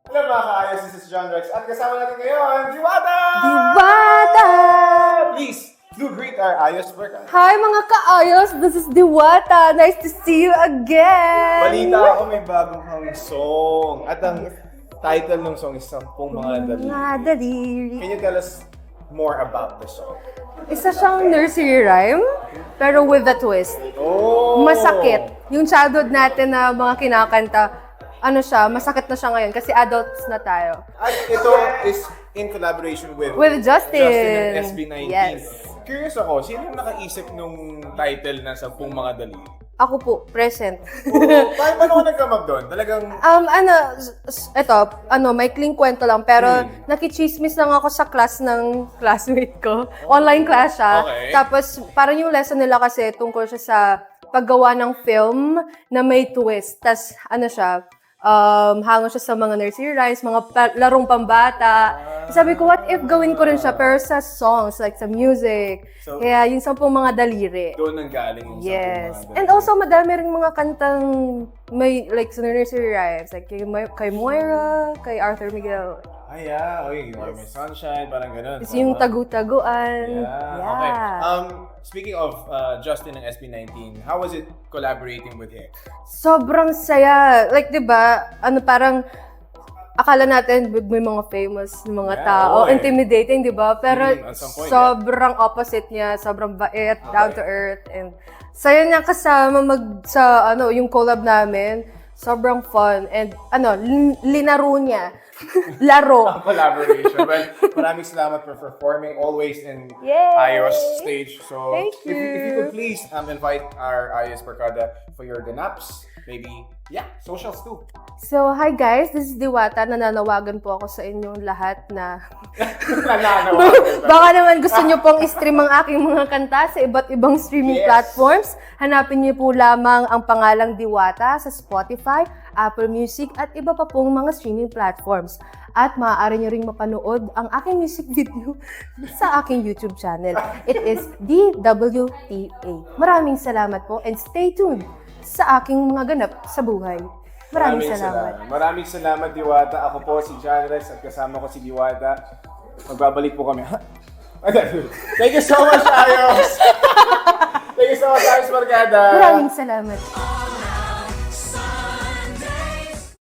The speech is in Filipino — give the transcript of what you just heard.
Hello mga kaayos, this is John Rex at kasama natin ngayon, Diwata! Diwata! Please, do greet our ayos worker. Hi mga kaayos! This is Diwata! Nice to see you again! Balita ako may bagong kang song. At ang title ng song is Sampung Mga Daliri. Mga daliri. Can you tell us more about the song? Isa siyang nursery rhyme, pero with a twist. Oh! Masakit. Yung childhood natin na mga kinakanta, masakit na siya ngayon kasi adults na tayo. At ito is in collaboration with Justin. Justin and SB19. Yes. Curious ako, sino yung nakaisip nung title na Sampung Mga Daliri? Ako po, present. Paano ka nag-come up doon? Talagang... maikling kwento lang, pero nakichismis lang ako sa class ng classmate ko. Online class siya. Okay. Tapos, parang yung lesson nila kasi tungkol siya sa paggawa ng film na may twist. Tapos, hango siya sa mga nursery rhymes, mga larong pambata. Sabi ko, what if gawin ko rin siya, pero sa songs, like sa music. So, Kaya yung Sampung Mga Daliri. doon nang galing yung Yes. Sampung Mga And Daliri. also, madami rin mga kantang may, like, sa nursery rhymes. Like, kay Moira, kay Arthur Miguel. Ay, yeah. Oy, You Are My Sunshine, parang ganun. Is yung tagu-taguan. Yeah. Okay. Speaking of Justin ng SB19, how was it collaborating with him? Sobrang saya. Like, di ba, parang, akala natin may mga famous mga tao, intimidating, di ba? Pero at some point, sobrang opposite niya, sobrang bait, down to earth, and saya niya kasama yung collab namin. Sobrang fun. And linaro niya. Laro. Ang collaboration. Well, maraming salamat for performing always in Yay! iOS stage. So, Thank if you you. could please invite our iOS Barkada for your ganaps, maybe, socials too. So, hi guys, this is Diwata. Nananawagan po ako sa inyong lahat na baka naman gusto nyo pong i-stream ang aking mga kanta sa iba't ibang streaming platforms. Hanapin nyo po lamang ang pangalang Diwata sa Spotify, Apple Music, at iba pa pong mga streaming platforms. At maaari nyo ring mapanood ang aking music video sa aking YouTube channel. It is DWTA. Maraming salamat po and stay tuned sa aking mga ganap sa buhay. Maraming salamat. Maraming salamat, Diwata. Ako po si John Rex at kasama ko si Diwata. Magbabalik po kami. Thank you so much, Ayos! Thank you so much, Ayos Barkada! Maraming salamat.